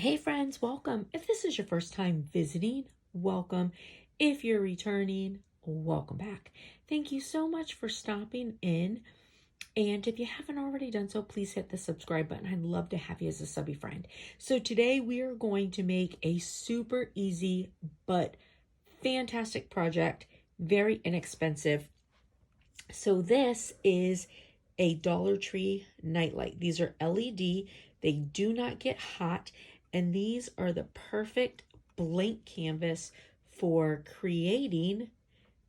Hey friends, welcome. If this is your first time visiting, welcome. If you're returning, welcome back. Thank you so much for stopping in. And if you haven't already done so, please hit the subscribe button. I'd love to have you as a subby friend. So today we are going to make a super easy but fantastic project, very inexpensive. So this is a Dollar Tree nightlight. These are LED. They do not get hot. And these are the perfect blank canvas for creating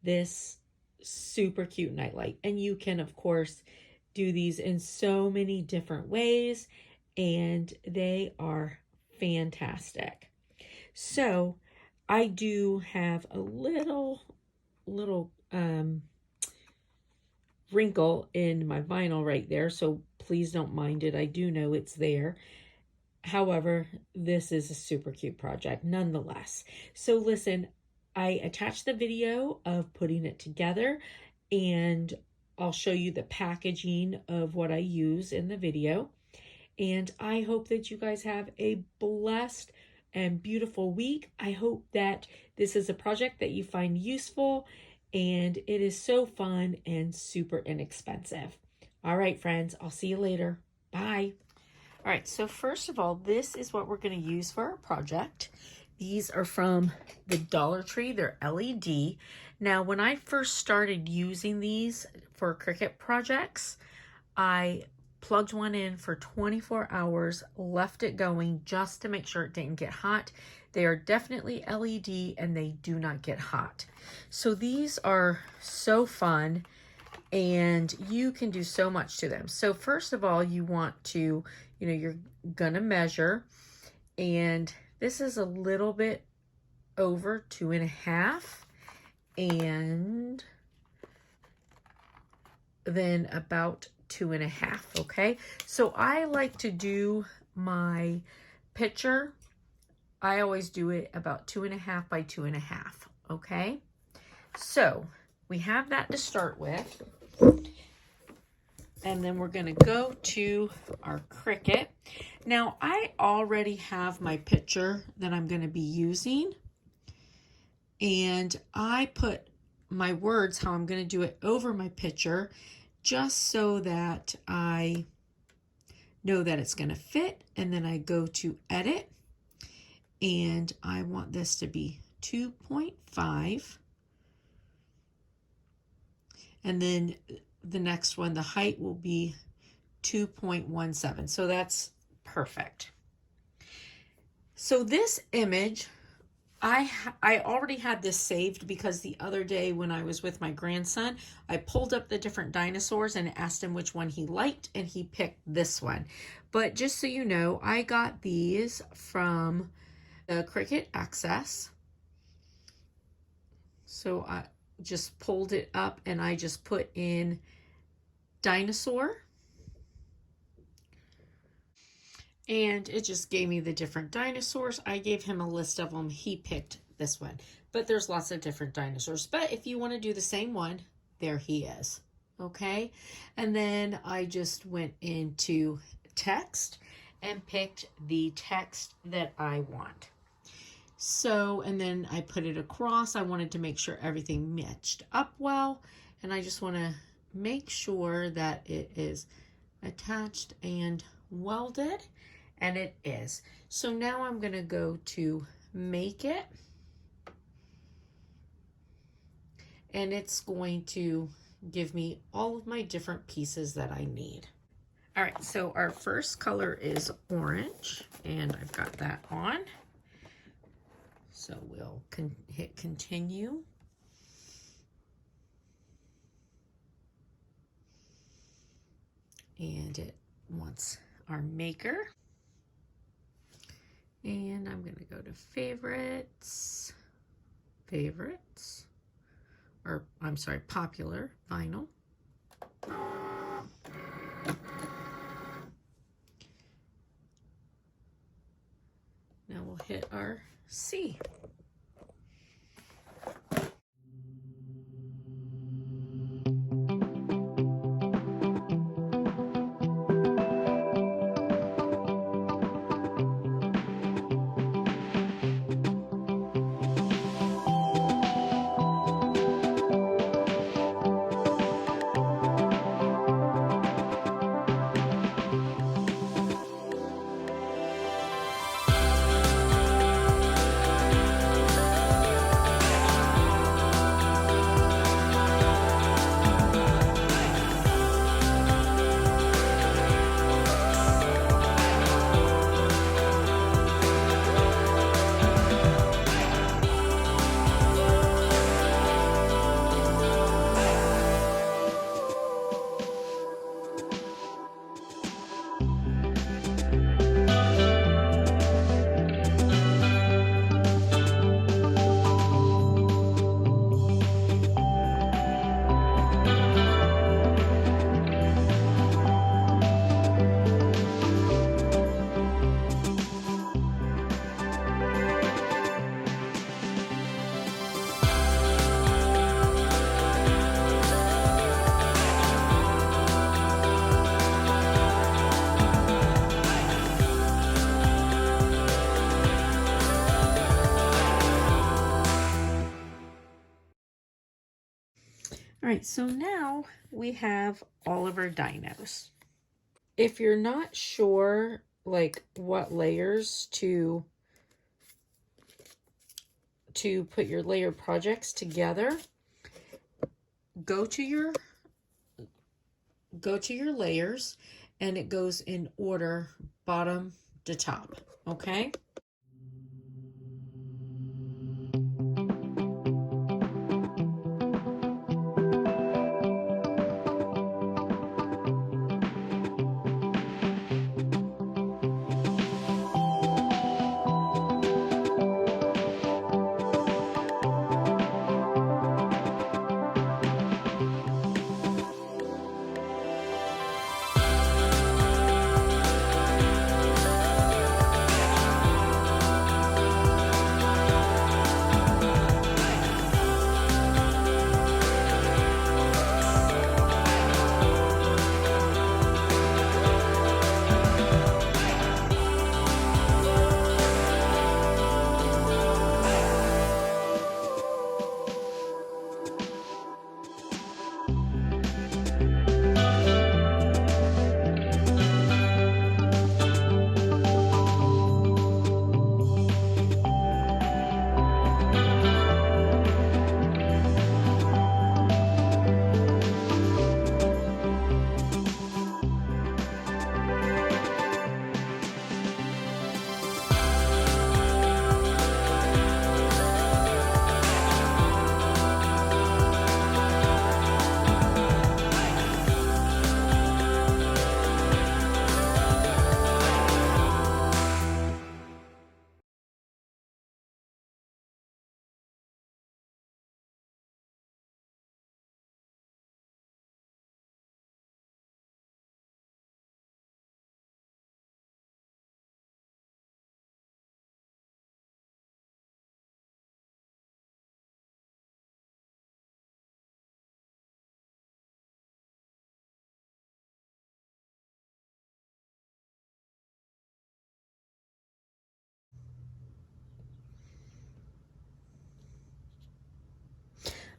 this super cute nightlight. And you can, of course, do these in so many different ways, and they are fantastic. So I do have a little wrinkle in my vinyl right there, so please don't mind it. I do know it's there. However, this is a super cute project nonetheless. So listen, I attached the video of putting it together, and I'll show you the packaging of what I use in the video. And I hope that you guys have a blessed and beautiful week. I hope that this is a project that you find useful, and it is so fun and super inexpensive. All right, friends, I'll see you later. Bye. All right, so first of all, this is what we're going to use for our project. These are from the Dollar Tree. They're LED. Now, when I first started using these for Cricut projects, I plugged one in for 24 hours, left it going just to make sure it didn't get hot. They are definitely LED and they do not get hot. So these are so fun, and you can do so much to them. So first of all, you want to, you're gonna measure, and this is a little bit over 2.5, and then about 2.5, okay? So I like to do my picture, I always do it about 2.5 by 2.5, okay? So we have that to start with. And then we're going to go to our Cricut. Now, I already have my picture that I'm going to be using. And I put my words, how I'm going to do it, over my picture, just so that I know that it's going to fit. And then I go to edit. And I want this to be 2.5. And then the next one, the height will be 2.17. So that's perfect. So this image, I already had this saved because the other day when I was with my grandson, I pulled up the different dinosaurs and asked him which one he liked, and he picked this one. But just so you know, I got these from the Cricut Access. So I just pulled it up and I just put in dinosaur, and it just gave me the different dinosaurs. I gave him a list of them. He picked this one, but there's lots of different dinosaurs. But if you want to do the same one, there he is. Okay, and then I just went into text and picked the text that I want. So, and then I put it across. I wanted to make sure everything matched up well, and I just want to make sure that it is attached and welded, and it is. So now I'm going to go to make it, and it's going to give me all of my different pieces that I need. All right, so our first color is orange, and I've got that on. So we'll hit continue. And it wants our maker. And I'm going to go to favorites, or I'm sorry, popular vinyl. Now we'll hit our C. All right, so now we have all of our dinos. If you're not sure like what layers to put your layer projects together, go to your layers, and it goes in order bottom to top, okay?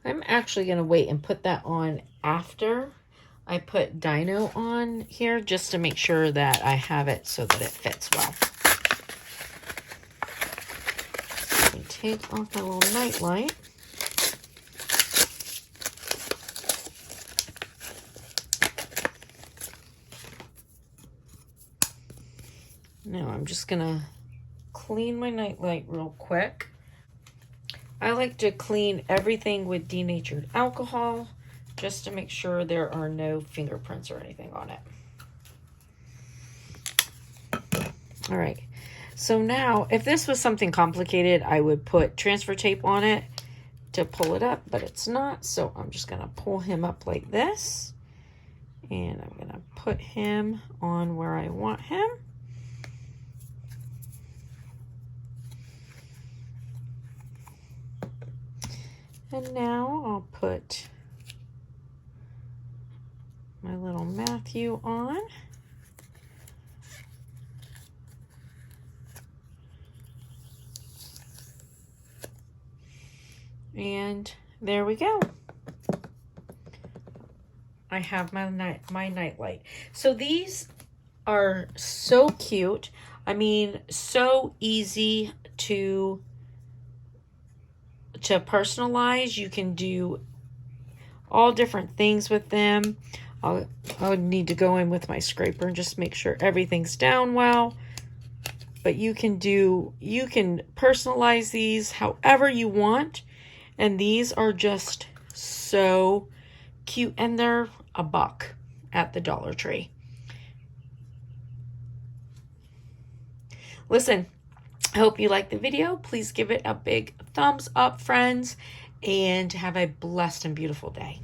I'm actually going to wait and put that on after I put Dino on here, just to make sure that I have it so that it fits well. So take off my little nightlight. Now I'm just going to clean my nightlight real quick. I like to clean everything with denatured alcohol just to make sure there are no fingerprints or anything on it. All right, so now if this was something complicated, I would put transfer tape on it to pull it up, but it's not. So I'm just gonna pull him up like this, and I'm gonna put him on where I want him. And now I'll put my little Matthew on. And there we go. I have my nightlight. So these are so cute. I mean, so easy to personalize. You can do all different things with them. I'll need to go in with my scraper and just make sure everything's down well. But you can personalize these however you want. And these are just so cute. And they're $1 at the Dollar Tree. Listen, I hope you liked the video. Please give it a big thumbs up, friends. And have a blessed and beautiful day.